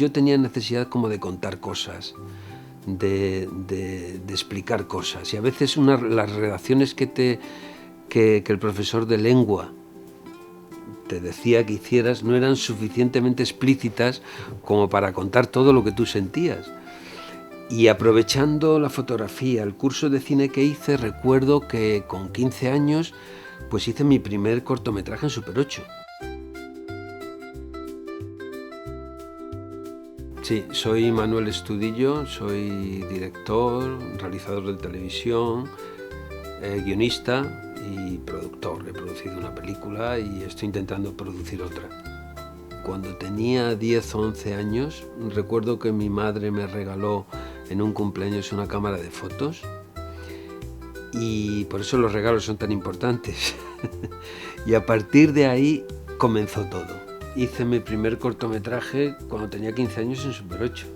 yo tenía necesidad como de contar cosas, de explicar cosas. Y a veces las redacciones que el profesor de lengua te decía que hicieras no eran suficientemente explícitas como para contar todo lo que tú sentías. Y aprovechando la fotografía, el curso de cine que hice, recuerdo que con 15 años pues hice mi primer cortometraje en Super 8. Sí, soy Manuel Estudillo, soy director, realizador de televisión, guionista y productor. He producido una película y estoy intentando producir otra. Cuando tenía 10 o 11 años, recuerdo que mi madre me regaló en un cumpleaños una cámara de fotos y por eso los regalos son tan importantes. Y a partir de ahí comenzó todo. Hice mi primer cortometraje cuando tenía 15 años en Super 8.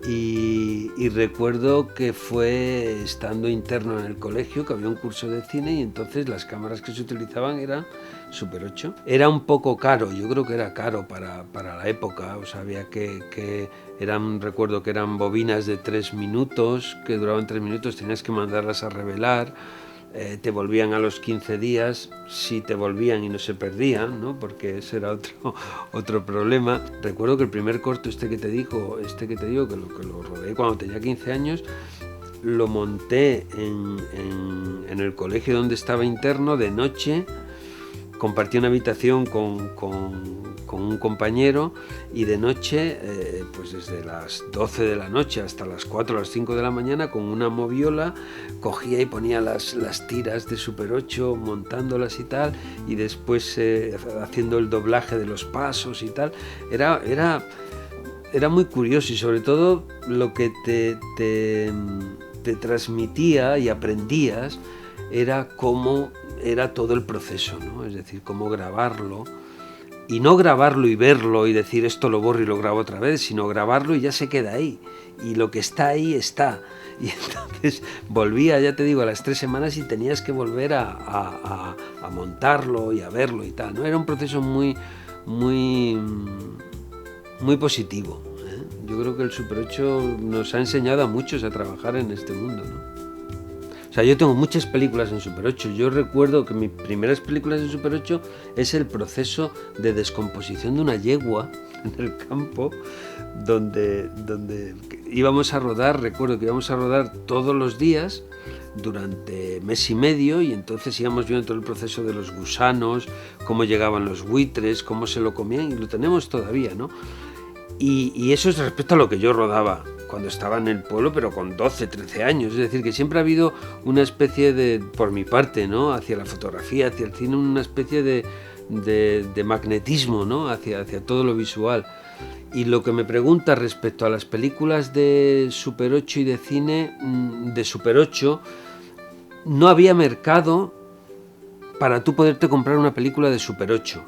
Y recuerdo que fue estando interno en el colegio, que había un curso de cine y entonces las cámaras que se utilizaban eran Super 8. Era un poco caro, yo creo que era caro para la época, o sea, había recuerdo que eran bobinas de 3 minutos, que duraban 3 minutos, tenías que mandarlas a revelar. Te volvían a los 15 días, si te volvían y no se perdían, ¿no? Porque ese era otro problema. Recuerdo que el primer corto que te digo, que lo rodé cuando tenía 15 años, lo monté en el colegio donde estaba interno de noche. Compartí una habitación con un compañero y de noche, pues desde las 12 de la noche hasta las 4 o las 5 de la mañana, con una moviola, cogía y ponía las tiras de Super 8, montándolas y tal, y después haciendo el doblaje de los pasos y tal. Era muy curioso y sobre todo lo que te transmitía y aprendías era cómo era todo el proceso, ¿no? Es decir, cómo grabarlo, y no grabarlo y verlo y decir esto lo borro y lo grabo otra vez, sino grabarlo y ya se queda ahí, y lo que está ahí está. Y entonces volvía, ya te digo, a las 3 semanas y tenías que volver a montarlo y a verlo y tal, ¿no? Era un proceso muy positivo, ¿eh? Yo creo que el Super 8 nos ha enseñado a muchos a trabajar en este mundo, ¿no? O sea, yo tengo muchas películas en Super 8. Yo recuerdo que mis primeras películas en Super 8 es el proceso de descomposición de una yegua en el campo, donde íbamos a rodar. Recuerdo que íbamos a rodar todos los días durante mes y medio, y entonces íbamos viendo todo el proceso de los gusanos, cómo llegaban los buitres, cómo se lo comían, y lo tenemos todavía, ¿no? Y eso es respecto a lo que yo rodaba cuando estaba en el pueblo, pero con 12, 13 años. Es decir, que siempre ha habido una especie de, por mi parte, ¿no?, hacia la fotografía, hacia el cine, una especie de magnetismo, ¿no?, hacia todo lo visual. Y lo que me pregunta respecto a las películas de Super 8 y de cine, de Super 8, no había mercado para tú poderte comprar una película de Super 8.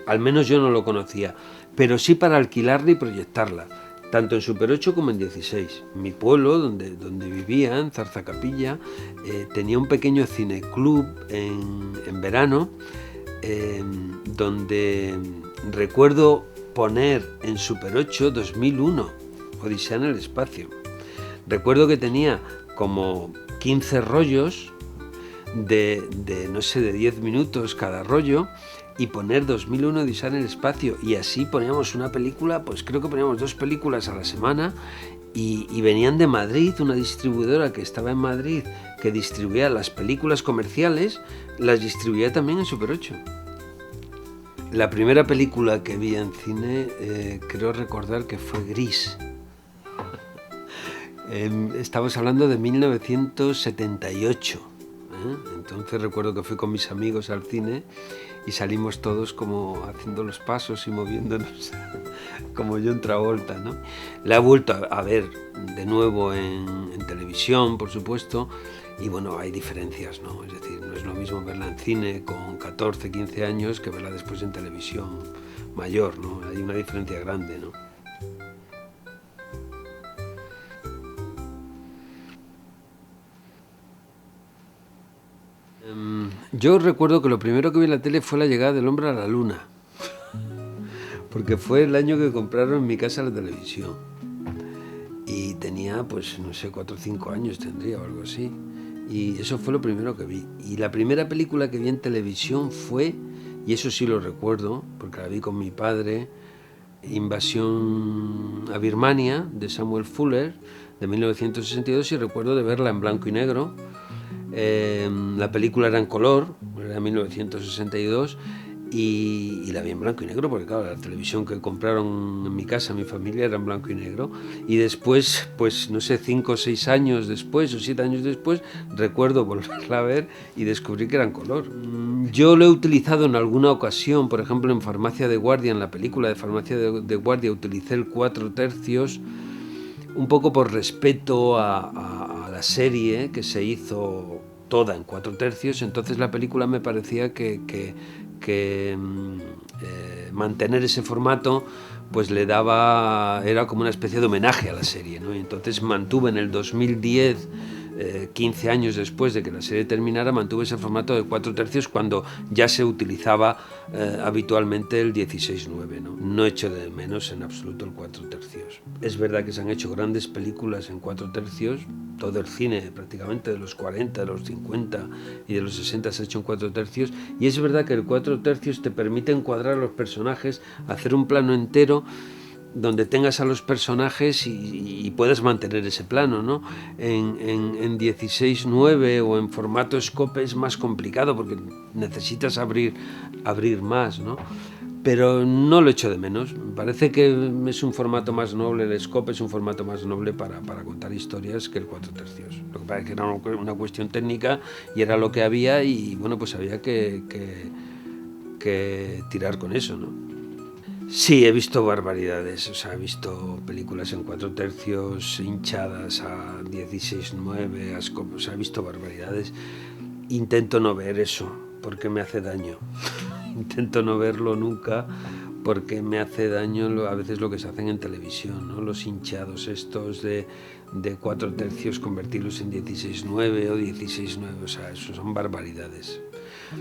Al menos yo no lo conocía, pero sí para alquilarla y proyectarla, tanto en Super 8 como en 16. Mi pueblo, donde vivía, en Zarzacapilla, tenía un pequeño cineclub en verano, donde recuerdo poner en Super 8 2001, Odisea en el espacio. Recuerdo que tenía como 15 rollos de 10 minutos cada rollo, y poner 2001 Odisea en el espacio, y así poníamos una película, pues creo que poníamos 2 películas a la semana, y venían de Madrid, una distribuidora que estaba en Madrid, que distribuía las películas comerciales, las distribuía también en Super 8. La primera película que vi en cine, creo recordar que fue Gris. Estamos hablando de 1978. Entonces recuerdo que fui con mis amigos al cine y salimos todos como haciendo los pasos y moviéndonos como John Travolta, ¿no? La he vuelto a ver de nuevo en televisión, por supuesto, y bueno, hay diferencias, ¿no? Es decir, no es lo mismo verla en cine con 14, 15 años que verla después en televisión mayor, ¿no? Hay una diferencia grande, ¿no? Yo recuerdo que lo primero que vi en la tele fue la llegada del hombre a la luna, porque fue el año que compraron en mi casa la televisión. Y tenía, pues, no sé, 4 o 5 años tendría o algo así. Y eso fue lo primero que vi. Y la primera película que vi en televisión fue, y eso sí lo recuerdo, porque la vi con mi padre, Invasión a Birmania, de Samuel Fuller, de 1962, y recuerdo de verla en blanco y negro. La película era en color, era de 1962, y la vi en blanco y negro, porque claro, la televisión que compraron en mi casa, mi familia, era en blanco y negro. Y después, pues no sé, 5 o 6 años después, o 7 años después, recuerdo volverla a ver y descubrí que era en color. Yo lo he utilizado en alguna ocasión, por ejemplo en Farmacia de Guardia, en la película de Farmacia de Guardia, utilicé el 4/3, un poco por respeto a la serie que se hizo toda en 4/3, entonces la película me parecía que mantener ese formato pues le daba, era como una especie de homenaje a la serie, ¿no? Y entonces mantuve en el 2010, 15 años después de que la serie terminara, mantuve ese formato de 4/3 cuando ya se utilizaba habitualmente el 16:9, ¿no? No echo de menos en absoluto el 4/3. Es verdad que se han hecho grandes películas en 4/3, todo el cine prácticamente de los 40, de los 50 y de los 60 se ha hecho en 4/3, y es verdad que el 4/3 te permite encuadrar a los personajes, hacer un plano entero donde tengas a los personajes y puedas mantener ese plano, ¿no? En 16:9 o en formato scope es más complicado porque necesitas abrir más, ¿no? Pero no lo echo de menos. Me parece que es un formato más noble, el scope es un formato más noble para contar historias que el 4/3. Lo que pasa es que era una cuestión técnica y era lo que había, y bueno, pues había que tirar con eso, ¿no? Sí, he visto barbaridades, o sea, he visto películas en 4/3 hinchadas a 16:9, o sea, he visto barbaridades. Intento no ver eso porque me hace daño. Intento no verlo nunca porque me hace daño a veces lo que se hacen en televisión, ¿no? Los hinchados estos de 4/3, convertirlos en 16:9 o 16:9, o sea, eso son barbaridades.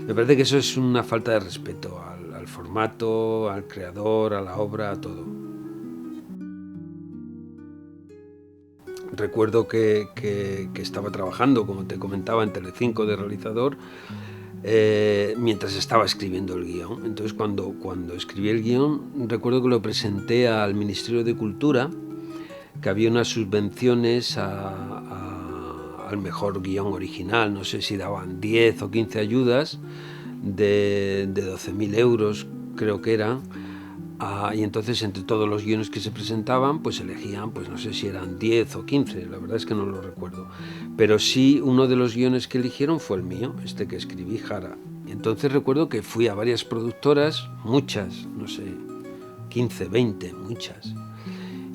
Me parece que eso es una falta de respeto al formato, al creador, a la obra, a todo. Recuerdo que estaba trabajando, como te comentaba, en Telecinco de realizador, mientras estaba escribiendo el guión. Entonces cuando escribí el guión, recuerdo que lo presenté al Ministerio de Cultura, que había unas subvenciones al mejor guión original, no sé si daban 10 o 15 ayudas de 12.000 euros, creo que eran. Y entonces entre todos los guiones que se presentaban pues elegían, pues no sé si eran 10 o 15, la verdad es que no lo recuerdo, pero sí uno de los guiones que eligieron fue el mío, este que escribí, Jara. Y entonces recuerdo que fui a varias productoras, muchas, no sé, 15, 20, muchas,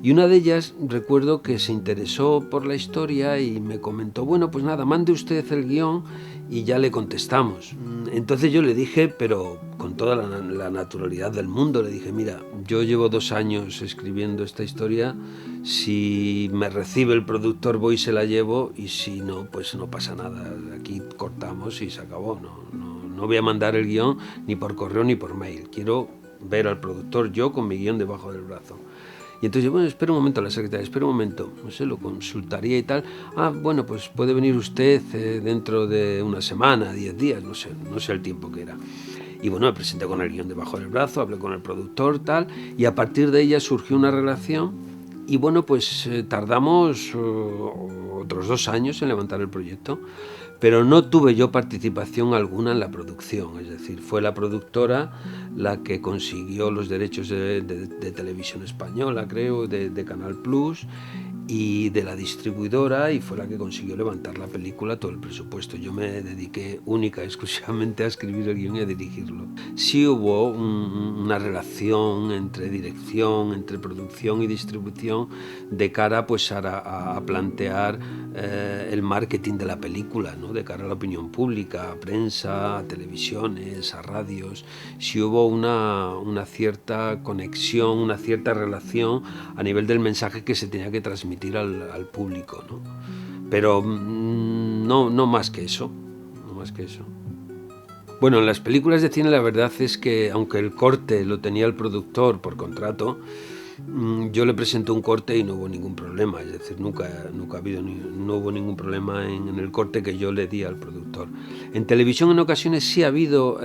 y una de ellas recuerdo que se interesó por la historia y me comentó, bueno, pues nada, mande usted el guión y ya le contestamos. Entonces yo le dije, pero con toda la naturalidad del mundo, le dije, mira, yo llevo 2 años escribiendo esta historia, si me recibe el productor voy y se la llevo, y si no, pues no pasa nada, aquí cortamos y se acabó. No voy a mandar el guión ni por correo ni por mail, quiero ver al productor yo con mi guión debajo del brazo. Y entonces, bueno, espera un momento, la secretaria, espera un momento, no sé, lo consultaría y tal. Bueno, pues puede venir usted dentro de una semana, 10 días, no sé el tiempo que era. Y bueno, me presenté con el guión debajo del brazo, hablé con el productor, tal, y a partir de ella surgió una relación. Y bueno, pues tardamos otros 2 años en levantar el proyecto, pero no tuve yo participación alguna en la producción, es decir, fue la productora la que consiguió los derechos de Televisión Española, creo, de Canal Plus, y de la distribuidora, y fue la que consiguió levantar la película, todo el presupuesto. Yo me dediqué única y exclusivamente a escribir el guión y a dirigirlo. Sí hubo una relación entre dirección, entre producción y distribución, de cara pues a plantear el marketing de la película, ¿no? De cara a la opinión pública, a prensa, a televisiones, a radios. Sí hubo una cierta conexión, una cierta relación a nivel del mensaje que se tenía que transmitir al público, ¿no? Pero no más que eso, no más que eso. Bueno, en las películas de cine la verdad es que, aunque el corte lo tenía el productor por contrato, yo le presenté un corte y no hubo ningún problema. Es decir, no hubo ningún problema en el corte que yo le di al productor. En televisión en ocasiones sí ha habido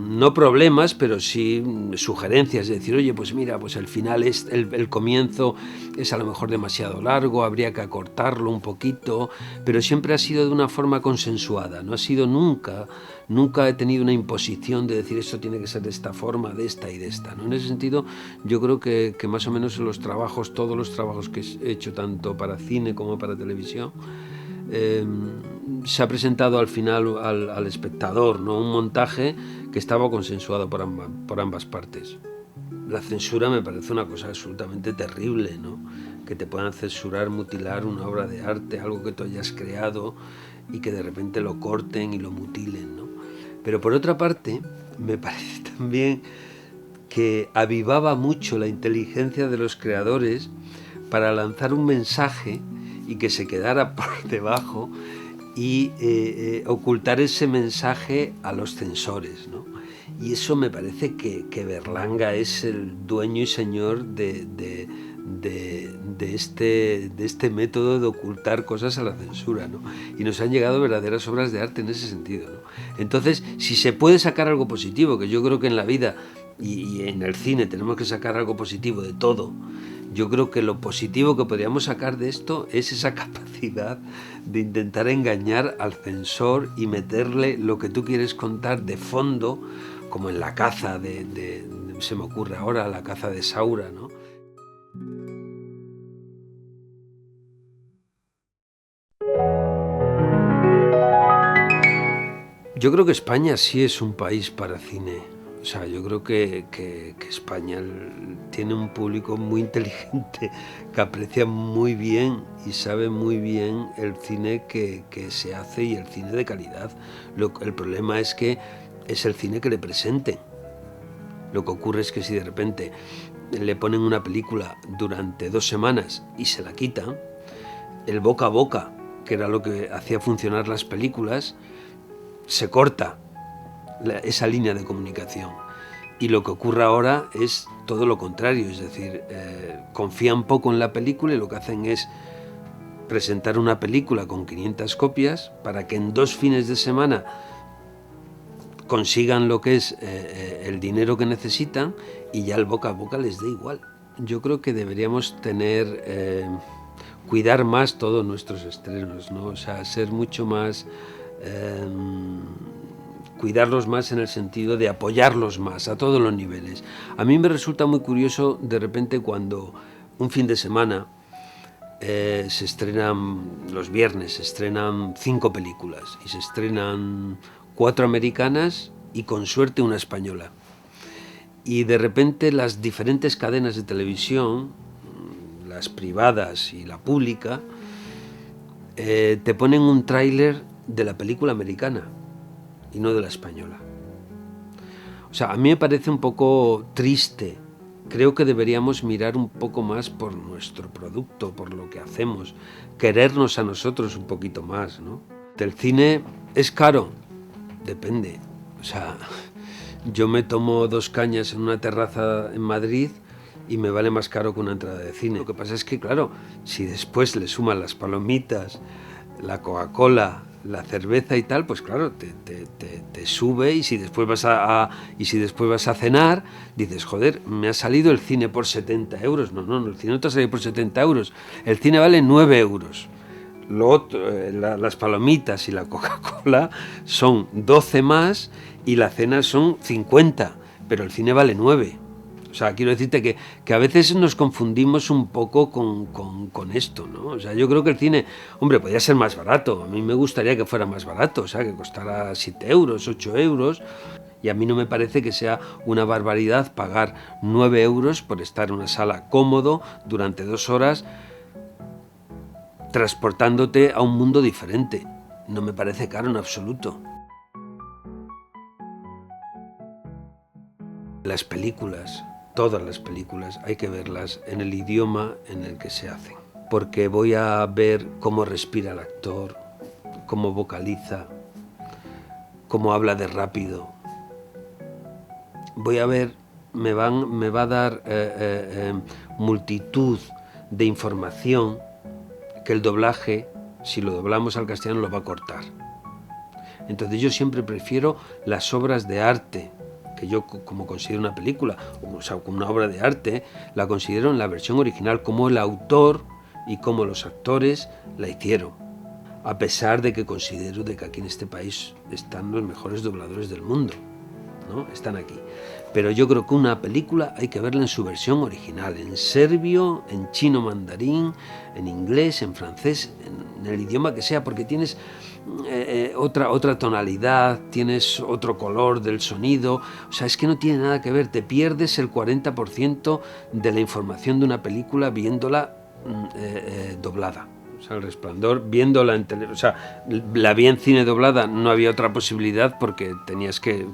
no problemas, pero sí sugerencias de decir, oye, pues mira, pues el final el comienzo es a lo mejor demasiado largo, habría que acortarlo un poquito, pero siempre ha sido de una forma consensuada, no ha sido nunca he tenido una imposición de decir esto tiene que ser de esta forma, de esta y de esta, ¿no? En ese sentido, yo creo que más o menos todos los trabajos que he hecho tanto para cine como para televisión, se ha presentado al final al espectador, ¿no? Un montaje que estaba consensuado por ambas partes. La censura me parece una cosa absolutamente terrible, ¿no? Que te puedan censurar, mutilar una obra de arte, algo que tú hayas creado, y que de repente lo corten y lo mutilen, ¿no? Pero por otra parte, me parece también que avivaba mucho la inteligencia de los creadores para lanzar un mensaje y que se quedara por debajo y ocultar ese mensaje a los censores, ¿no? Y eso me parece que Berlanga es el dueño y señor de este método de ocultar cosas a la censura, ¿no? Y nos han llegado verdaderas obras de arte en ese sentido, ¿no? Entonces, si se puede sacar algo positivo, que yo creo que en la vida y en el cine tenemos que sacar algo positivo de todo, yo creo que lo positivo que podríamos sacar de esto es esa capacidad de intentar engañar al censor y meterle lo que tú quieres contar de fondo, como en la caza se me ocurre ahora, la caza de Saura, ¿no? Yo creo que España sí es un país para cine. O sea, yo creo que España tiene un público muy inteligente que aprecia muy bien y sabe muy bien el cine que se hace y el cine de calidad. El problema es que es el cine que le presenten. Lo que ocurre es que si de repente le ponen una película durante 2 semanas y se la quitan, el boca a boca, que era lo que hacía funcionar las películas, se corta esa línea de comunicación. Y lo que ocurre ahora es todo lo contrario, es decir, confían poco en la película y lo que hacen es presentar una película con 500 copias para que en 2 fines de semana consigan lo que es el dinero que necesitan y ya el boca a boca les da igual. Yo creo que deberíamos cuidar más todos nuestros estrenos, ¿no? O sea, ser mucho más... cuidarlos más en el sentido de apoyarlos más a todos los niveles. A mí me resulta muy curioso de repente cuando un fin de semana se estrenan, los viernes se estrenan 5 películas y se estrenan 4 americanas y con suerte una española. Y de repente las diferentes cadenas de televisión, las privadas y la pública, te ponen un tráiler de la película americana y no de la española. O sea, a mí me parece un poco triste. Creo que deberíamos mirar un poco más por nuestro producto, por lo que hacemos, querernos a nosotros un poquito más, ¿no? El cine es caro, depende. O sea, yo me tomo 2 cañas en una terraza en Madrid y me vale más caro que una entrada de cine. Lo que pasa es que, claro, si después le suman las palomitas, la Coca-Cola, la cerveza y tal, pues claro, te sube, y si después vas a cenar, dices, joder, me ha salido el cine por 70 euros. No, el cine no te ha salido por 70 euros. El cine vale 9 euros. Las palomitas y la Coca-Cola son 12 más y la cena son 50, pero el cine vale 9. O sea, quiero decirte que a veces nos confundimos un poco con esto, ¿no? O sea, yo creo que el cine, hombre, podría ser más barato. A mí me gustaría que fuera más barato, o sea, que costara 7 euros, 8 euros. Y a mí no me parece que sea una barbaridad pagar 9 euros por estar en una sala cómodo durante 2 horas transportándote a un mundo diferente. No me parece caro en absoluto. Las películas, todas las películas, hay que verlas en el idioma en el que se hacen, porque voy a ver cómo respira el actor, cómo vocaliza, cómo habla de rápido. Voy a ver, me va a dar multitud de información que el doblaje, si lo doblamos al castellano, lo va a cortar. Entonces yo siempre prefiero las obras de arte, que yo como considero una película, o sea, como una obra de arte, la considero en la versión original, como el autor y como los actores la hicieron. A pesar de que considero de que aquí en este país están los mejores dobladores del mundo, ¿no? Están aquí. Pero yo creo que una película hay que verla en su versión original, en serbio, en chino mandarín, en inglés, en francés, en el idioma que sea, porque tienes otra tonalidad, tienes otro color del sonido, o sea, es que no tiene nada que ver, te pierdes el 40% de la información de una película viéndola doblada. O sea, El Resplandor, viéndola en televisión, o sea, la vi en cine doblada, no había otra posibilidad porque tenías que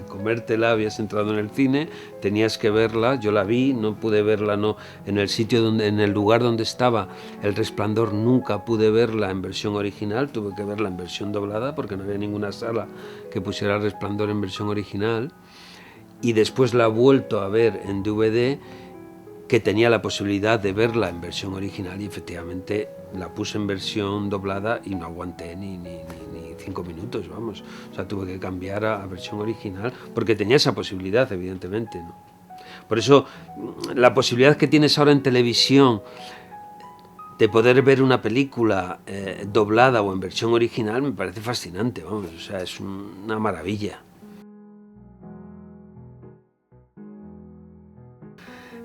comértela, habías entrado en el cine, tenías que verla, yo la vi, no pude verla, no, en el sitio donde, en el lugar donde estaba El Resplandor nunca pude verla en versión original, tuve que verla en versión doblada porque no había ninguna sala que pusiera El Resplandor en versión original, y después la he vuelto a ver en DVD, que tenía la posibilidad de verla en versión original, y efectivamente la puse en versión doblada y no aguanté ni 5 minutos, vamos. O sea, tuve que cambiar a versión original porque tenía esa posibilidad, evidentemente, ¿no? Por eso, la posibilidad que tienes ahora en televisión de poder ver una película doblada o en versión original me parece fascinante, vamos. O sea, es una maravilla.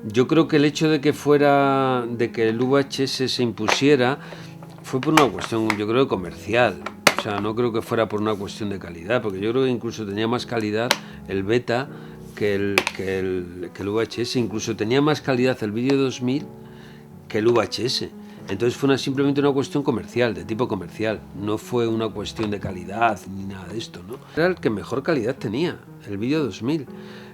Yo creo que el hecho de que el VHS se impusiera fue por una cuestión, yo creo, comercial. O sea, no creo que fuera por una cuestión de calidad, porque yo creo que incluso tenía más calidad el beta que el VHS. Incluso tenía más calidad el vídeo 2000 que el VHS. Entonces fue simplemente una cuestión comercial, de tipo comercial. No fue una cuestión de calidad ni nada de esto, ¿no? Era el que mejor calidad tenía, el vídeo 2000.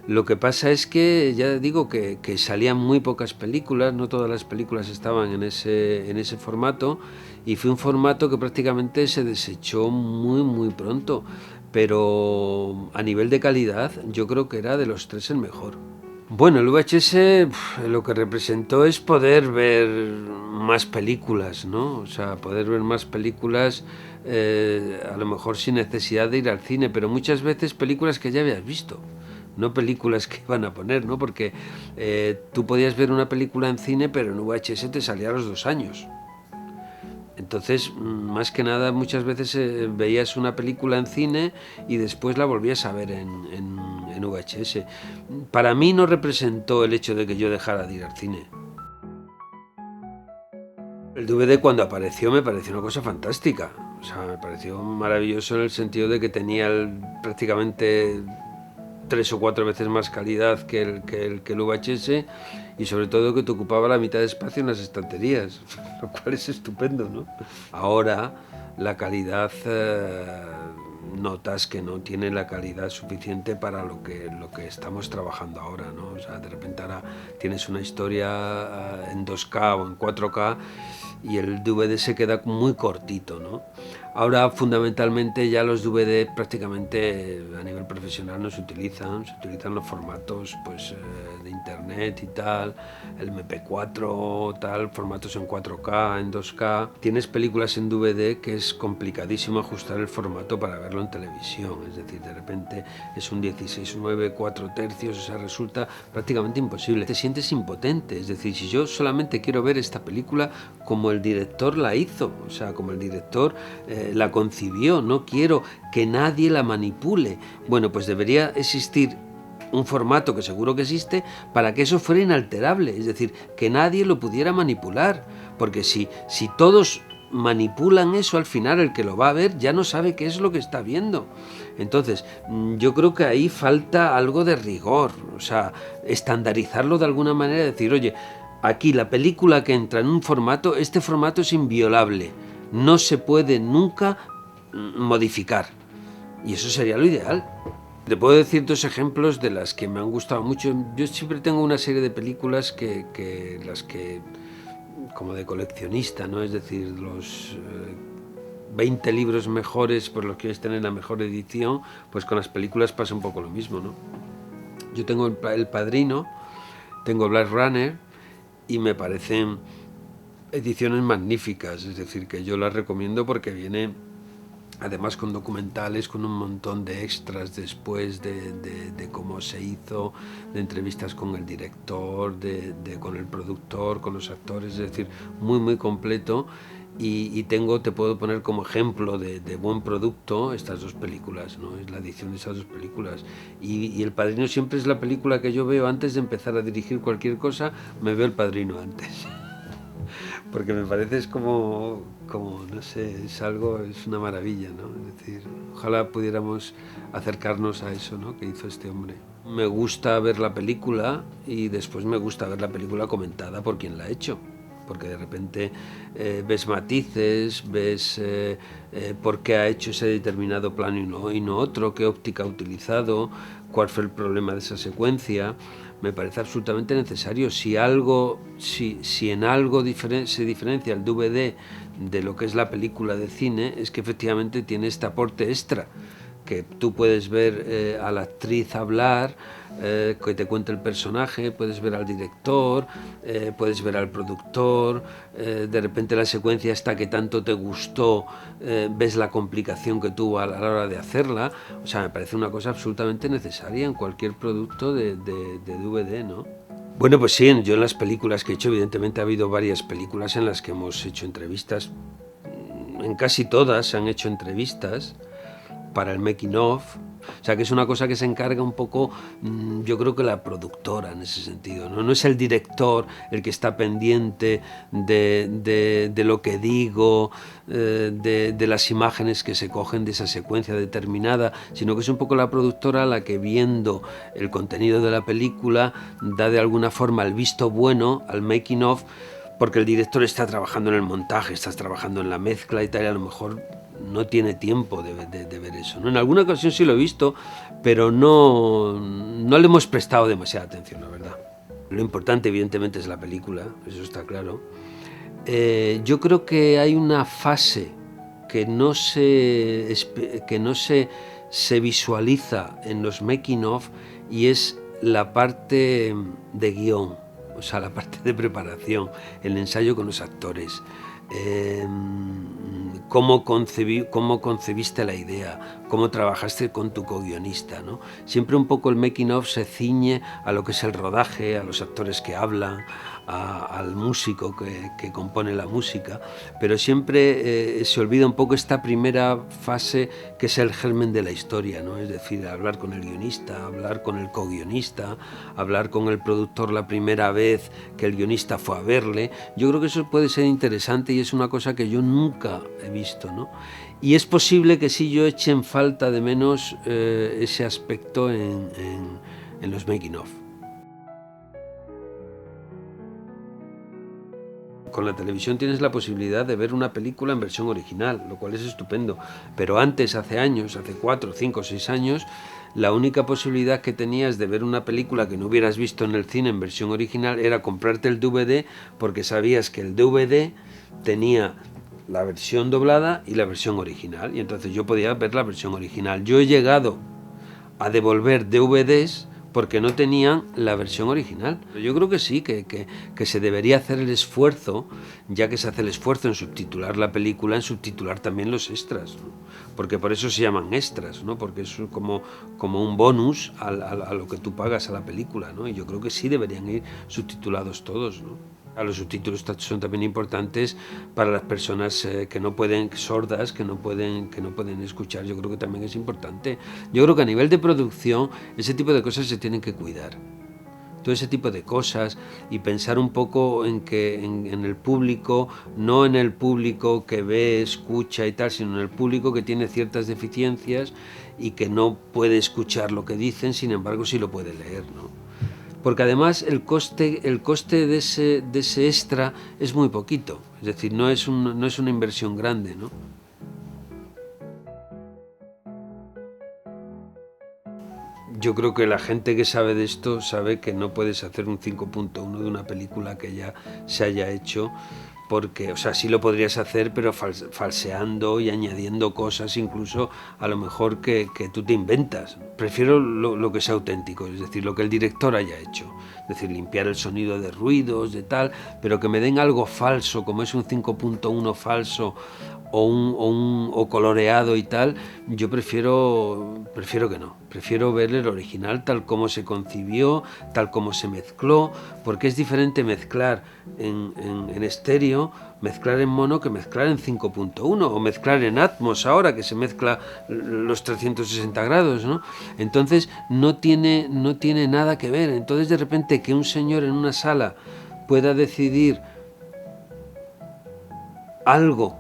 Lo que pasa es que, ya digo, que salían muy pocas películas, no todas las películas estaban en ese formato, y fue un formato que prácticamente se desechó muy pronto. Pero a nivel de calidad, yo creo que era de los tres el mejor. Bueno, el VHS lo que representó es poder ver más películas, ¿no? O sea, poder ver más películas, a lo mejor sin necesidad de ir al cine, pero muchas veces películas que ya habías visto, no películas que iban a poner, ¿no? Porque tú podías ver una película en cine, pero en VHS te salía a los 2 años. Entonces, más que nada, muchas veces veías una película en cine y después la volvías a ver en VHS. Para mí no representó el hecho de que yo dejara de ir al cine. El DVD cuando apareció me pareció una cosa fantástica. O sea, me pareció maravilloso en el sentido de que tenía prácticamente 3 o 4 veces más calidad que el VHS, y sobre todo que te ocupaba la mitad de espacio en las estanterías, lo cual es estupendo, ¿no? Ahora la calidad, notas que no tiene la calidad suficiente para lo que estamos trabajando ahora, ¿no? O sea, de repente ahora tienes una historia en 2K o en 4K y el DVD se queda muy cortito, ¿no? Ahora fundamentalmente ya los DVD prácticamente a nivel profesional no se utilizan los formatos pues de internet y tal, el MP4 tal, formatos en 4K, en 2K. Tienes películas en DVD que es complicadísimo ajustar el formato para verlo en televisión, es decir, de repente es un 16:9, 4 tercios, o sea, resulta prácticamente imposible. Te sientes impotente, es decir, si yo solamente quiero ver esta película como el director la hizo, o sea, como el director la concibió, no quiero que nadie la manipule. Bueno, pues debería existir un formato, que seguro que existe, para que eso fuera inalterable, es decir, que nadie lo pudiera manipular, porque si todos manipulan eso, al final el que lo va a ver ya no sabe qué es lo que está viendo. Entonces, yo creo que ahí falta algo de rigor, o sea, estandarizarlo de alguna manera, decir, oye, aquí la película que entra en un formato, este formato es inviolable, no se puede nunca modificar, y eso sería lo ideal. Te puedo decir 2 ejemplos de las que me han gustado mucho. Yo siempre tengo una serie de películas que como de coleccionista, ¿no? Es decir, 20 libros mejores, pues los quieres tener en la mejor edición, pues con las películas pasa un poco lo mismo, ¿no? Yo tengo El Padrino, tengo Blade Runner y me parecen ediciones magníficas, es decir, que yo las recomiendo porque viene además con documentales, con un montón de extras después de cómo se hizo, de entrevistas con el director, con el productor, con los actores, es decir, muy completo. Y te puedo poner como ejemplo de buen producto estas dos películas, ¿no? Es la edición de esas dos películas. Y El Padrino siempre es la película que yo veo antes de empezar a dirigir cualquier cosa, me veo El Padrino antes. Porque me parece es como, no sé, es una maravilla, ¿no? Es decir, ojalá pudiéramos acercarnos a eso, ¿no? Que hizo este hombre. Me gusta ver la película y después me gusta ver la película comentada por quien la ha hecho. Porque de repente ves matices, ves por qué ha hecho ese determinado plano y no otro, qué óptica ha utilizado, cuál fue el problema de esa secuencia. Me parece absolutamente necesario. Si en algo se diferencia el DVD de lo que es la película de cine, es que efectivamente tiene este aporte extra, que tú puedes ver a la actriz hablar, que te cuente el personaje, puedes ver al director, puedes ver al productor, de repente la secuencia esta que tanto te gustó, ves la complicación que tuvo a la hora de hacerla. O sea, me parece una cosa absolutamente necesaria en cualquier producto de DVD, ¿no? Bueno, pues sí, yo en las películas que he hecho, evidentemente ha habido varias películas en las que hemos hecho entrevistas. En casi todas se han hecho entrevistas para el making of. O sea, que es una cosa que se encarga un poco, yo creo que la productora en ese sentido, ¿no? No es el director el que está pendiente de lo que digo, de las imágenes que se cogen de esa secuencia determinada, sino que es un poco la productora la que, viendo el contenido de la película, da de alguna forma el visto bueno al making of, porque el director está trabajando en el montaje, está trabajando en la mezcla y tal, y a lo mejor no tiene tiempo de ver eso, ¿no? En alguna ocasión sí lo he visto, pero no le hemos prestado demasiada atención, la verdad. Lo importante, evidentemente, es la película, eso está claro. Yo creo que hay una fase que no se visualiza en los making of, y es la parte de guión, o sea, la parte de preparación, el ensayo con los actores. Cómo concebiste la idea, cómo trabajaste con tu co-guionista, ¿no? Siempre un poco el making of se ciñe a lo que es el rodaje, a los actores que hablan, al músico que compone la música, pero siempre se olvida un poco esta primera fase que es el germen de la historia, ¿no? Es decir, hablar con el guionista, hablar con el co-guionista, hablar con el productor la primera vez que el guionista fue a verle. Yo creo que eso puede ser interesante y es una cosa que yo nunca he visto, ¿no? Y es posible que sí yo eche en falta de menos ese aspecto en los making of. Con la televisión tienes la posibilidad de ver una película en versión original, lo cual es estupendo. Pero antes, hace años, hace 4, 5, 6 años, la única posibilidad que tenías de ver una película que no hubieras visto en el cine en versión original era comprarte el DVD, porque sabías que el DVD tenía la versión doblada y la versión original, y entonces yo podía ver la versión original. Yo he llegado a devolver DVDs porque no tenían la versión original. Yo creo que sí, que se debería hacer el esfuerzo, ya que se hace el esfuerzo en subtitular la película, en subtitular también los extras, ¿no? Porque por eso se llaman extras, ¿no? Porque es como un bonus a lo que tú pagas a la película, ¿no? Y yo creo que sí deberían ir subtitulados todos, ¿no? Los subtítulos son también importantes para las personas que no pueden, sordas, que no pueden escuchar. Yo creo que también es importante. Yo creo que a nivel de producción ese tipo de cosas se tienen que cuidar. Todo ese tipo de cosas, y pensar un poco en el público, no en el público que ve, escucha y tal, sino en el público que tiene ciertas deficiencias y que no puede escuchar lo que dicen, sin embargo sí lo puede leer, ¿no? Porque además el coste de ese extra es muy poquito, es decir, no es una inversión grande, ¿no? Yo creo que la gente que sabe de esto sabe que no puedes hacer un 5.1 de una película que ya se haya hecho, porque, o sea, sí lo podrías hacer, pero falseando y añadiendo cosas, incluso a lo mejor que tú te inventas. Prefiero lo que sea auténtico, es decir, lo que el director haya hecho. Es decir, limpiar el sonido de ruidos, de tal, pero que me den algo falso, como es un 5.1 falso o coloreado y tal, yo prefiero que no. Prefiero ver el original tal como se concibió, tal como se mezcló, porque es diferente mezclar en estéreo, mezclar en mono que mezclar en 5.1 o mezclar en Atmos ahora que se mezcla los 360 grados, ¿no? Entonces no tiene nada que ver. Entonces de repente que un señor en una sala pueda decidir algo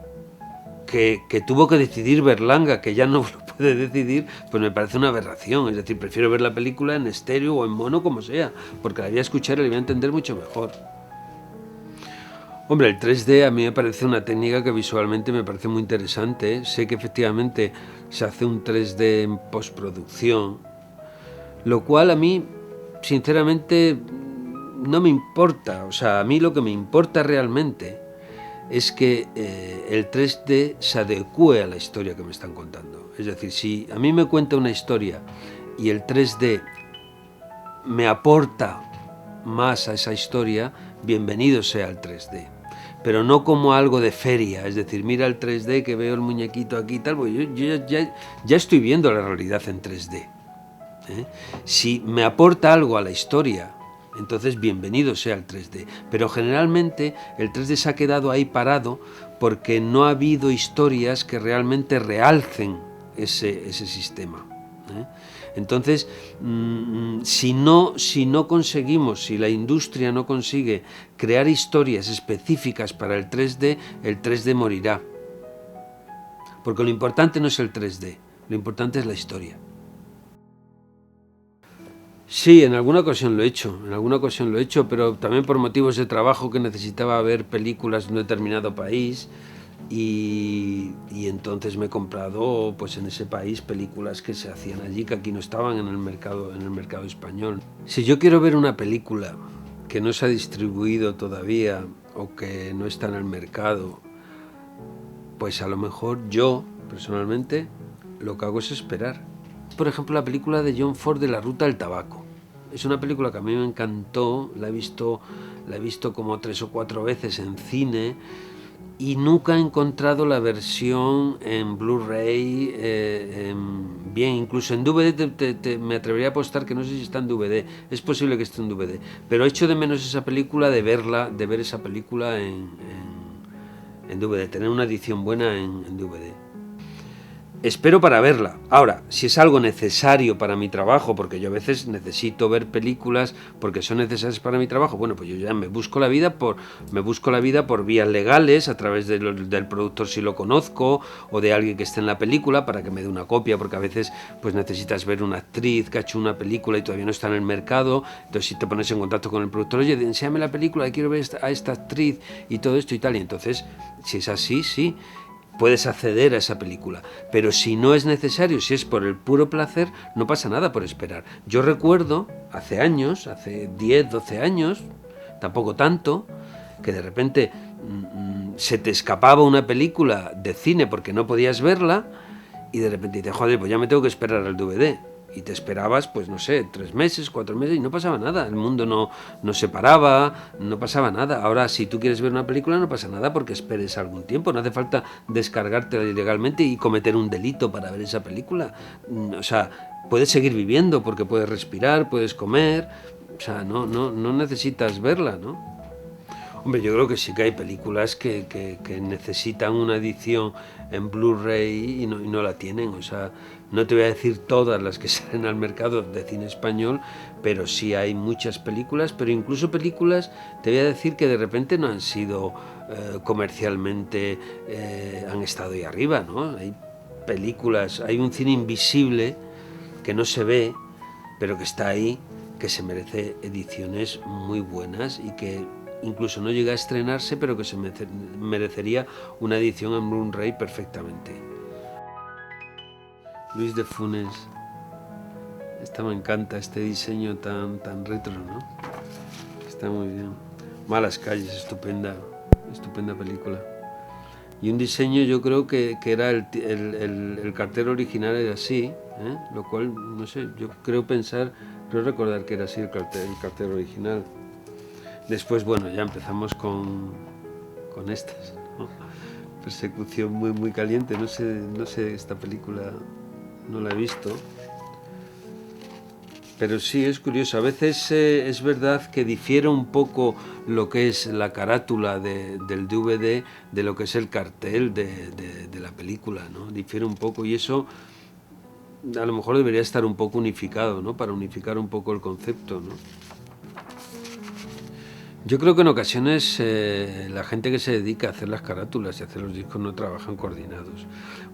que tuvo que decidir Berlanga, que ya no lo puede decidir, pues me parece una aberración. Es decir, prefiero ver la película en estéreo o en mono, como sea, porque la voy a escuchar y la voy a entender mucho mejor. Hombre, el 3D a mí me parece una técnica que visualmente me parece muy interesante, ¿eh? Sé que efectivamente se hace un 3D en postproducción, lo cual a mí, sinceramente, no me importa. O sea, a mí lo que me importa realmente es que el 3D se adecue a la historia que me están contando. Es decir, si a mí me cuenta una historia y el 3D me aporta más a esa historia, bienvenido sea el 3D. Pero no como algo de feria, es decir, mira el 3D que veo el muñequito aquí y tal, pues yo ya estoy viendo la realidad en 3D. Si me aporta algo a la historia, entonces bienvenido sea el 3D. Pero generalmente el 3D se ha quedado ahí parado porque no ha habido historias que realmente realcen ese sistema. Entonces, si no conseguimos, si la industria no consigue crear historias específicas para el 3D morirá. Porque lo importante no es el 3D, lo importante es la historia. Sí, en alguna ocasión lo he hecho, pero también por motivos de trabajo que necesitaba ver películas de un determinado país y entonces me he comprado pues en ese país películas que se hacían allí que aquí no estaban en el mercado español. Si yo quiero ver una película que no se ha distribuido todavía o que no está en el mercado, pues a lo mejor yo, personalmente, lo que hago es esperar. Por ejemplo, la película de John Ford de La Ruta del Tabaco. Es una película que a mí me encantó, la he visto como 3 o 4 veces en cine y nunca he encontrado la versión en Blu-ray bien, incluso en DVD me atrevería a apostar que no sé si está en DVD, es posible que esté en DVD, pero echo de menos esa película, de ver esa película en DVD, tener una edición buena en DVD. Espero para verla. Ahora, si es algo necesario para mi trabajo, porque yo a veces necesito ver películas porque son necesarias para mi trabajo, bueno, pues yo ya me busco la vida por vías legales, a través del productor si lo conozco, o de alguien que esté en la película para que me dé una copia, porque a veces pues necesitas ver una actriz que ha hecho una película y todavía no está en el mercado, entonces si te pones en contacto con el productor, oye, enséñame la película, quiero ver a esta actriz y todo esto y tal, y entonces, si es así, sí, puedes acceder a esa película, pero si no es necesario, si es por el puro placer, no pasa nada por esperar. Yo recuerdo hace años, hace 10, 12 años, tampoco tanto, que de repente se te escapaba una película de cine porque no podías verla y de repente dices, joder, pues ya me tengo que esperar al DVD. Y te esperabas, pues no sé, 3 meses, 4 meses y no pasaba nada. El mundo no se paraba, no pasaba nada. Ahora, si tú quieres ver una película, no pasa nada porque esperes algún tiempo. No hace falta descargártela ilegalmente y cometer un delito para ver esa película. O sea, puedes seguir viviendo porque puedes respirar, puedes comer. O sea, no necesitas verla, ¿no? Hombre, yo creo que sí que hay películas que necesitan una edición en Blu-ray y no la tienen. O sea, no te voy a decir todas las que salen al mercado de cine español, pero sí hay muchas películas, pero incluso películas, te voy a decir que de repente no han sido comercialmente, han estado ahí arriba, ¿no? Hay películas, hay un cine invisible que no se ve, pero que está ahí, que se merece ediciones muy buenas y que incluso no llega a estrenarse, pero que se merecería una edición en Blu-ray perfectamente. Luis de Funès. Esta me encanta, este diseño tan retro, ¿no? Está muy bien. Malas calles, estupenda. estupenda película. Y un diseño, yo creo que era el cartel original era así, ¿eh? Lo cual, no sé, yo creo recordar que era así el cartel original. Después, bueno, ya empezamos con estas, ¿no? Persecución muy, muy caliente, no sé, esta película no la he visto. Pero sí, es curioso. A veces es verdad que difiere un poco lo que es la carátula del DVD de lo que es el cartel de la película, ¿no? Difiere un poco y eso a lo mejor debería estar un poco unificado, ¿no? Para unificar un poco el concepto, ¿no? Yo creo que en ocasiones la gente que se dedica a hacer las carátulas y a hacer los discos no trabajan coordinados,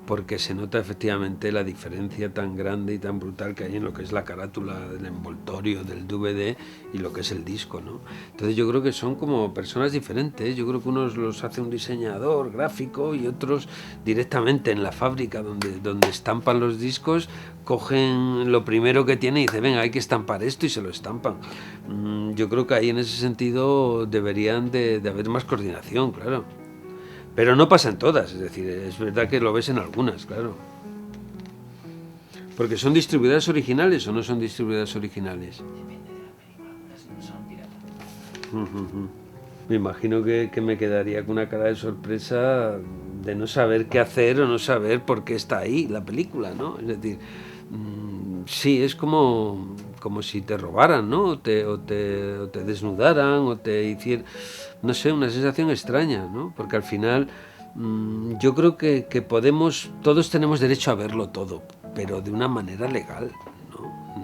porque se nota efectivamente la diferencia tan grande y tan brutal que hay en lo que es la carátula del envoltorio del DVD y lo que es el disco, ¿no? Entonces yo creo que son como personas diferentes. Yo creo que unos los hace un diseñador gráfico y otros directamente en la fábrica donde estampan los discos, cogen lo primero que tiene y dicen, venga, hay que estampar esto, y se lo estampan. Yo creo que ahí en ese sentido deberían de haber más coordinación, claro. Pero no pasa en todas, es decir, es verdad que lo ves en algunas, claro. Porque ¿son distribuidoras originales o no son distribuidoras originales? Depende de la película, algunas son piratas. Me imagino que me quedaría con una cara de sorpresa de no saber qué hacer o no saber por qué está ahí la película, ¿no? Es decir, sí, es como si te robaran, ¿no? O te desnudaran, o te hicieran, no sé, una sensación extraña, ¿no? Porque al final yo creo que todos tenemos derecho a verlo todo, pero de una manera legal,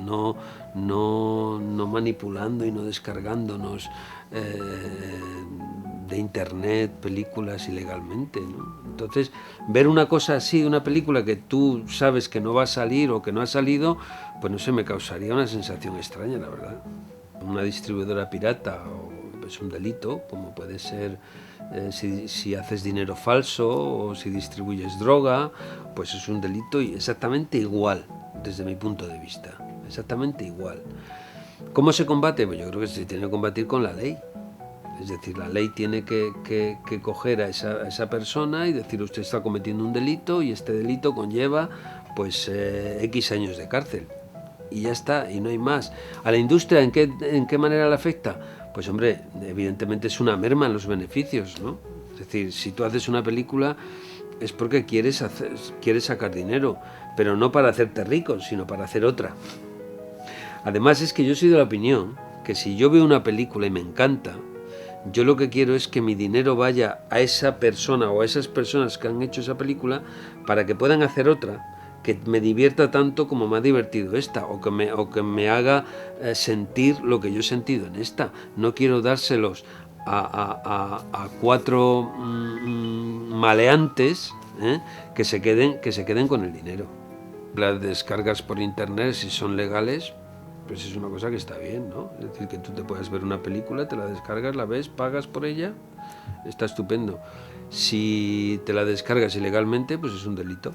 ¿no? No manipulando y no descargándonos de internet películas ilegalmente, ¿no? Entonces, ver una cosa así, una película que tú sabes que no va a salir o que no ha salido, pues no sé, me causaría una sensación extraña, la verdad. Una distribuidora pirata es un delito, como puede ser si haces dinero falso o si distribuyes droga, pues es un delito y exactamente igual, desde mi punto de vista, exactamente igual. ¿Cómo se combate? Pues yo creo que se tiene que combatir con la ley. Es decir, la ley tiene que coger a esa persona y decir, usted está cometiendo un delito y este delito conlleva pues X años de cárcel. Y ya está, y no hay más. ¿A la industria en qué manera le afecta? Pues hombre, evidentemente es una merma en los beneficios, ¿no? Es decir, si tú haces una película es porque quieres sacar dinero, pero no para hacerte rico, sino para hacer otra. Además es que yo soy de la opinión que si yo veo una película y me encanta, yo lo que quiero es que mi dinero vaya a esa persona o a esas personas que han hecho esa película para que puedan hacer otra que me divierta tanto como me ha divertido esta, o que me haga sentir lo que yo he sentido en esta. No quiero dárselos a cuatro maleantes que se queden con el dinero. Las descargas por internet, si son legales, pues es una cosa que está bien, ¿no? Es decir, que tú te puedas ver una película, te la descargas, la ves, pagas por ella, está estupendo. Si te la descargas ilegalmente, pues es un delito.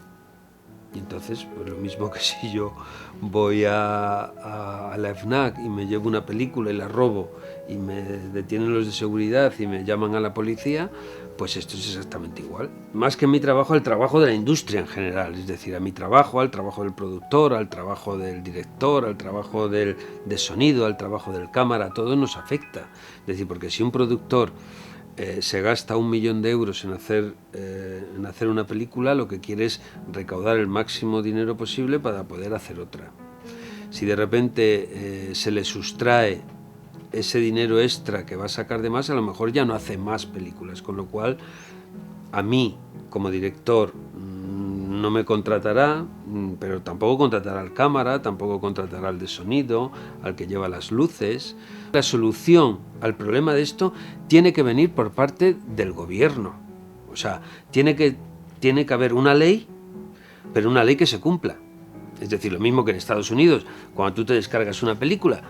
Y entonces, pues lo mismo que si yo voy a la FNAC y me llevo una película y la robo y me detienen los de seguridad y me llaman a la policía, pues esto es exactamente igual. Más que mi trabajo, el trabajo de la industria en general, es decir, a mi trabajo, al trabajo del productor, al trabajo del director, al trabajo de sonido, al trabajo del cámara, todo nos afecta. Es decir, porque si un productor se gasta 1 millón de euros en hacer una película, lo que quiere es recaudar el máximo dinero posible para poder hacer otra. Si de repente se le sustrae ese dinero extra que va a sacar de más, a lo mejor ya no hace más películas, con lo cual a mí como director no me contratará, pero tampoco contratará al cámara, tampoco contratará al de sonido, al que lleva las luces. La solución al problema de esto tiene que venir por parte del gobierno. O sea, tiene que haber una ley, pero una ley que se cumpla. Es decir, lo mismo que en Estados Unidos, cuando tú te descargas una película,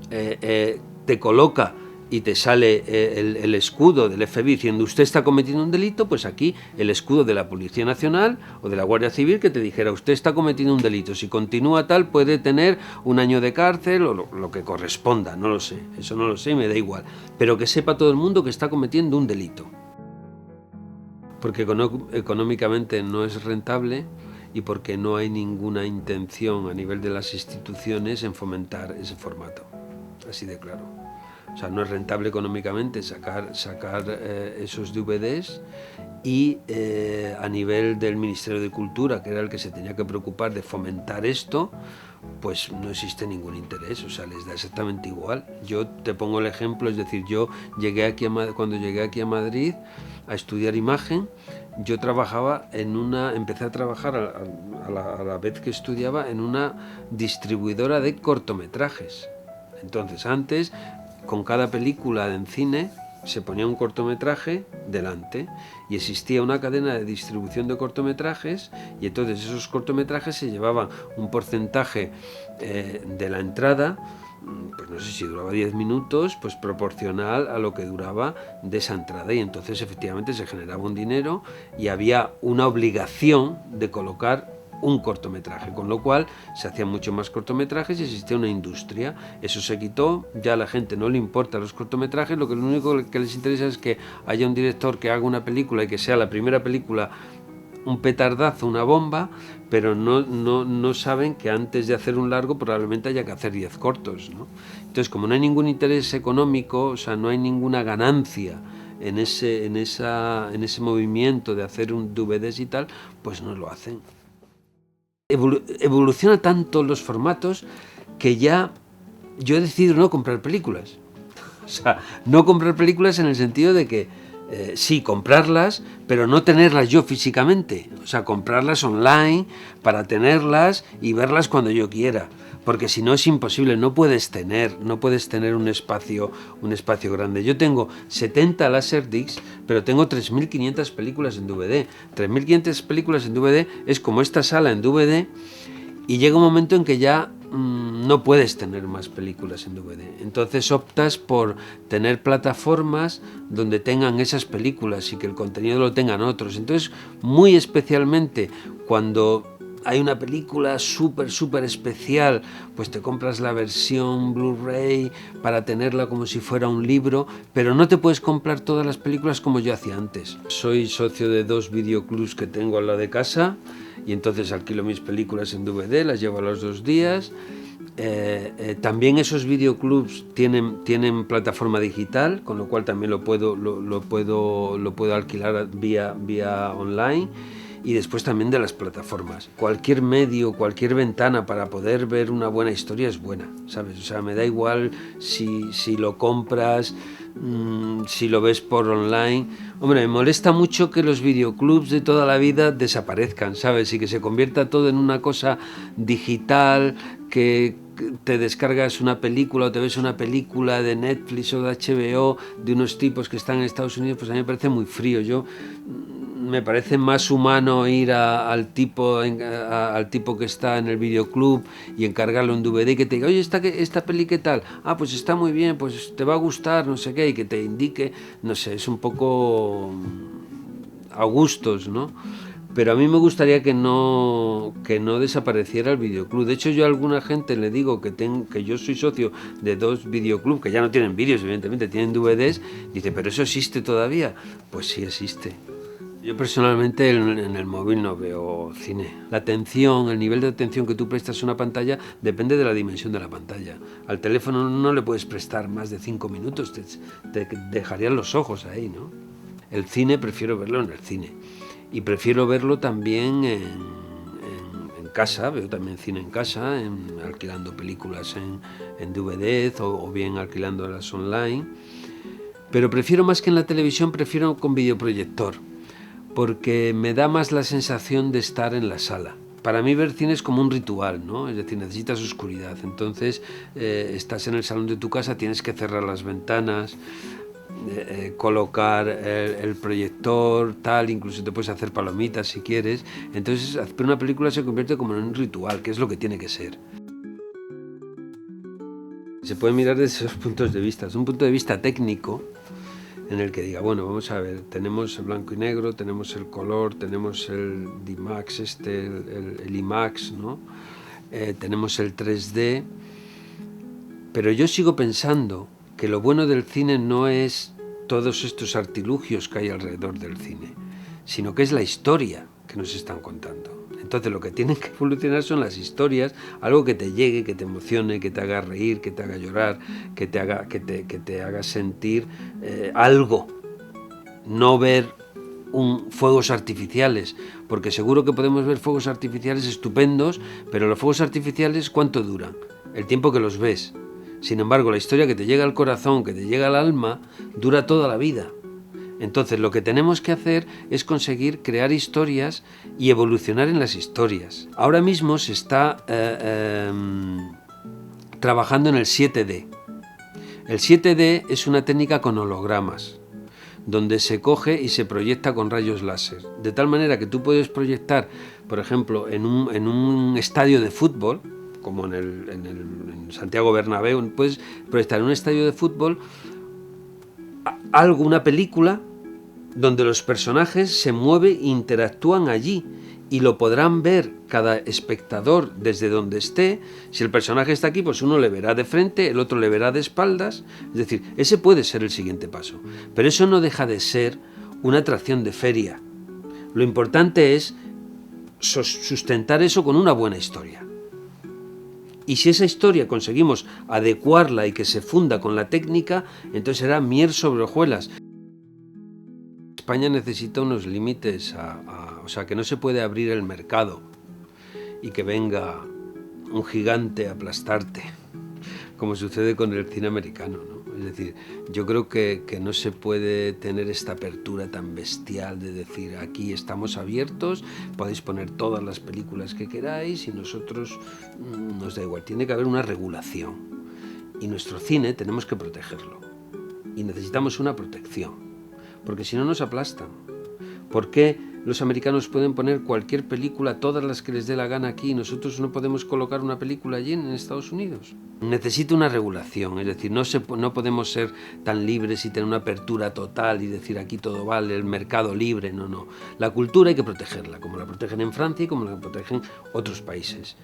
te coloca y te sale el escudo del FBI diciendo usted está cometiendo un delito, pues aquí el escudo de la Policía Nacional o de la Guardia Civil que te dijera usted está cometiendo un delito, si continúa tal puede tener 1 año de cárcel o lo que corresponda, no lo sé, eso no lo sé y me da igual, pero que sepa todo el mundo que está cometiendo un delito. porque económicamente no es rentable y porque no hay ninguna intención a nivel de las instituciones en fomentar ese formato, así de claro. O sea, no es rentable económicamente sacar esos DVDs y a nivel del Ministerio de Cultura, que era el que se tenía que preocupar de fomentar esto, pues no existe ningún interés, o sea, les da exactamente igual. Yo te pongo el ejemplo, es decir, yo llegué aquí cuando llegué aquí a Madrid a estudiar imagen, yo trabajaba empecé a trabajar a la vez que estudiaba en una distribuidora de cortometrajes. Entonces, antes, con cada película en cine, se ponía un cortometraje delante y existía una cadena de distribución de cortometrajes, y entonces esos cortometrajes se llevaban un porcentaje de la entrada, pues no sé si duraba 10 minutos, pues proporcional a lo que duraba de esa entrada, y entonces efectivamente se generaba un dinero y había una obligación de colocar un cortometraje, con lo cual se hacían mucho más cortometrajes y existía una industria. Eso se quitó, ya a la gente no le importa los cortometrajes, lo único que les interesa es que haya un director que haga una película y que sea la primera película un petardazo, una bomba, pero no saben que antes de hacer un largo probablemente haya que hacer 10 cortos, ¿no? Entonces, como no hay ningún interés económico, o sea, no hay ninguna ganancia en ese movimiento de hacer un DVDs y tal, pues no lo hacen. Evoluciona tanto los formatos que ya yo he decidido no comprar películas. O sea, no comprar películas en el sentido de que sí, comprarlas, pero no tenerlas yo físicamente. O sea, comprarlas online para tenerlas y verlas cuando yo quiera. Porque si no es imposible, no puedes tener un espacio grande. Yo tengo 70 Laserdiscs, pero tengo 3.500 películas en DVD. 3.500 películas en DVD es como esta sala en DVD, y llega un momento en que ya no puedes tener más películas en DVD. Entonces optas por tener plataformas donde tengan esas películas y que el contenido lo tengan otros. Entonces, muy especialmente cuando hay una película súper especial, pues te compras la versión Blu-ray para tenerla como si fuera un libro, pero no te puedes comprar todas las películas como yo hacía antes. Soy socio de 2 videoclubs que tengo al lado de casa, y entonces alquilo mis películas en DVD, las llevo a los 2 días. También esos videoclubs tienen plataforma digital, con lo cual también lo puedo alquilar vía online. Y después también de las plataformas. Cualquier medio, cualquier ventana para poder ver una buena historia es buena, ¿sabes? O sea, me da igual si lo compras, si lo ves por online. Hombre, me molesta mucho que los videoclubs de toda la vida desaparezcan, ¿sabes? Y que se convierta todo en una cosa digital, que te descargas una película o te ves una película de Netflix o de HBO de unos tipos que están en Estados Unidos. Pues a mí me parece muy frío. Me parece más humano ir al tipo que está en el videoclub y encargarle un DVD y que te diga, oye, esta peli, ¿qué tal? Ah, pues está muy bien, pues te va a gustar, no sé qué, y que te indique, no sé, es un poco a gustos, ¿no? Pero a mí me gustaría que no desapareciera el videoclub. De hecho, yo a alguna gente le digo que yo soy socio de 2 videoclubs, que ya no tienen vídeos, evidentemente, tienen DVDs. Dice, ¿pero eso existe todavía? Pues sí existe. Yo personalmente en el móvil no veo cine. La atención, el nivel de atención que tú prestas a una pantalla depende de la dimensión de la pantalla. Al teléfono no le puedes prestar más de 5 minutos, te dejarían los ojos ahí, ¿no? El cine prefiero verlo en el cine. Y prefiero verlo también en casa, veo también cine en casa, alquilando películas en DVD o bien alquilándolas online. Pero prefiero más que en la televisión, prefiero con videoproyector, porque me da más la sensación de estar en la sala. Para mí ver cine es como un ritual, ¿no? Es decir, necesitas oscuridad. Entonces estás en el salón de tu casa, tienes que cerrar las ventanas, colocar el proyector, tal, incluso te puedes hacer palomitas si quieres. Entonces ver una película se convierte como en un ritual, que es lo que tiene que ser. Se puede mirar desde esos puntos de vista. Desde un punto de vista técnico, en el que diga, bueno, vamos a ver, tenemos el blanco y negro, tenemos el color, tenemos el DMAX, el IMAX, ¿no? Tenemos el 3D, pero yo sigo pensando que lo bueno del cine no es todos estos artilugios que hay alrededor del cine, sino que es la historia que nos están contando. Entonces lo que tienen que evolucionar son las historias, algo que te llegue, que te emocione, que te haga reír, que te haga llorar, que te haga sentir algo. No ver fuegos artificiales, porque seguro que podemos ver fuegos artificiales estupendos, pero los fuegos artificiales ¿cuánto duran? El tiempo que los ves. Sin embargo, la historia que te llega al corazón, que te llega al alma, dura toda la vida. Entonces lo que tenemos que hacer es conseguir crear historias y evolucionar en las historias. Ahora mismo se está trabajando en el 7D. El 7D es una técnica con hologramas, donde se coge y se proyecta con rayos láser. De tal manera que tú puedes proyectar, por ejemplo, en un estadio de fútbol, como en Santiago Bernabéu, puedes proyectar en un estadio de fútbol una película donde los personajes se mueven e interactúan allí y lo podrán ver cada espectador desde donde esté. Si el personaje está aquí, pues uno le verá de frente, el otro le verá de espaldas. Es decir, ese puede ser el siguiente paso. Pero eso no deja de ser una atracción de feria. Lo importante es sustentar eso con una buena historia. Y si esa historia conseguimos adecuarla y que se funda con la técnica, entonces será miel sobre hojuelas. España necesita unos límites, o sea, que no se puede abrir el mercado y que venga un gigante a aplastarte, como sucede con el cine americano, ¿no? Es decir, yo creo que no se puede tener esta apertura tan bestial de decir aquí estamos abiertos, podéis poner todas las películas que queráis y nosotros nos da igual. Tiene que haber una regulación y nuestro cine tenemos que protegerlo y necesitamos una protección. Porque si no nos aplastan. ¿Por qué los americanos pueden poner cualquier película, todas las que les dé la gana aquí, y nosotros no podemos colocar una película allí en Estados Unidos? Necesita una regulación, es decir, no podemos ser tan libres y tener una apertura total y decir aquí todo vale, el mercado libre, no. La cultura hay que protegerla, como la protegen en Francia y como la protegen otros países.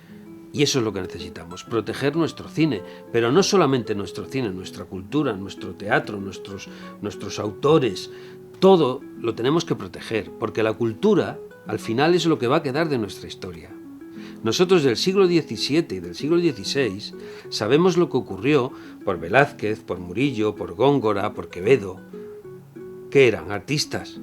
Y eso es lo que necesitamos, proteger nuestro cine, pero no solamente nuestro cine, nuestra cultura, nuestro teatro, nuestros autores, todo lo tenemos que proteger, porque la cultura al final es lo que va a quedar de nuestra historia. Nosotros del siglo XVII y del siglo XVI sabemos lo que ocurrió por Velázquez, por Murillo, por Góngora, por Quevedo, que eran artistas,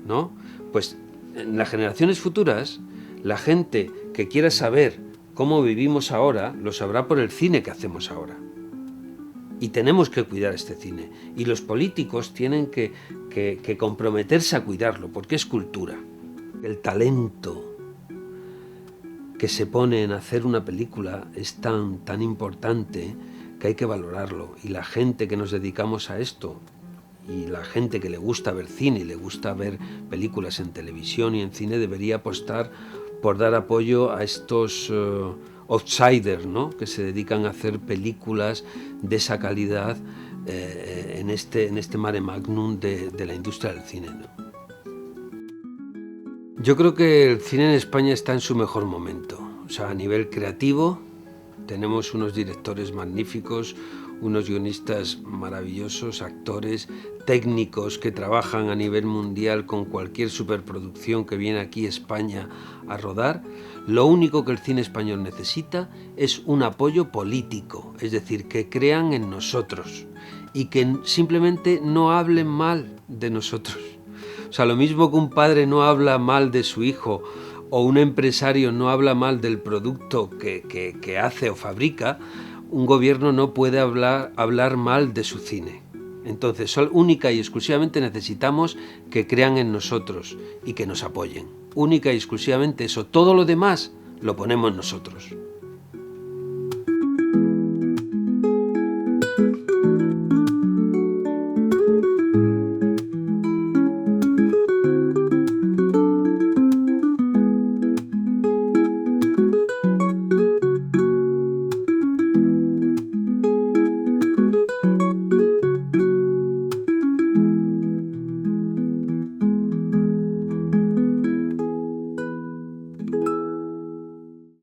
¿no? Pues en las generaciones futuras, la gente que quiera saber cómo vivimos ahora, lo sabrá por el cine que hacemos ahora. Y tenemos que cuidar este cine. Y los políticos tienen que comprometerse a cuidarlo, porque es cultura. El talento que se pone en hacer una película es tan importante que hay que valorarlo. Y la gente que nos dedicamos a esto, y la gente que le gusta ver cine y le gusta ver películas en televisión y en cine, debería apostar por dar apoyo a estos outsiders, ¿no? Que se dedican a hacer películas de esa calidad en este mare magnum de la industria del cine, ¿no? Yo creo que el cine en España está en su mejor momento. O sea, a nivel creativo tenemos unos directores magníficos, unos guionistas maravillosos, actores, técnicos que trabajan a nivel mundial con cualquier superproducción que viene aquí a España a rodar. Lo único que el cine español necesita es un apoyo político, es decir, que crean en nosotros y que simplemente no hablen mal de nosotros. O sea, lo mismo que un padre no habla mal de su hijo o un empresario no habla mal del producto que hace o fabrica, un gobierno no puede hablar mal de su cine. Entonces, única y exclusivamente necesitamos que crean en nosotros y que nos apoyen. Única y exclusivamente eso. Todo lo demás lo ponemos nosotros.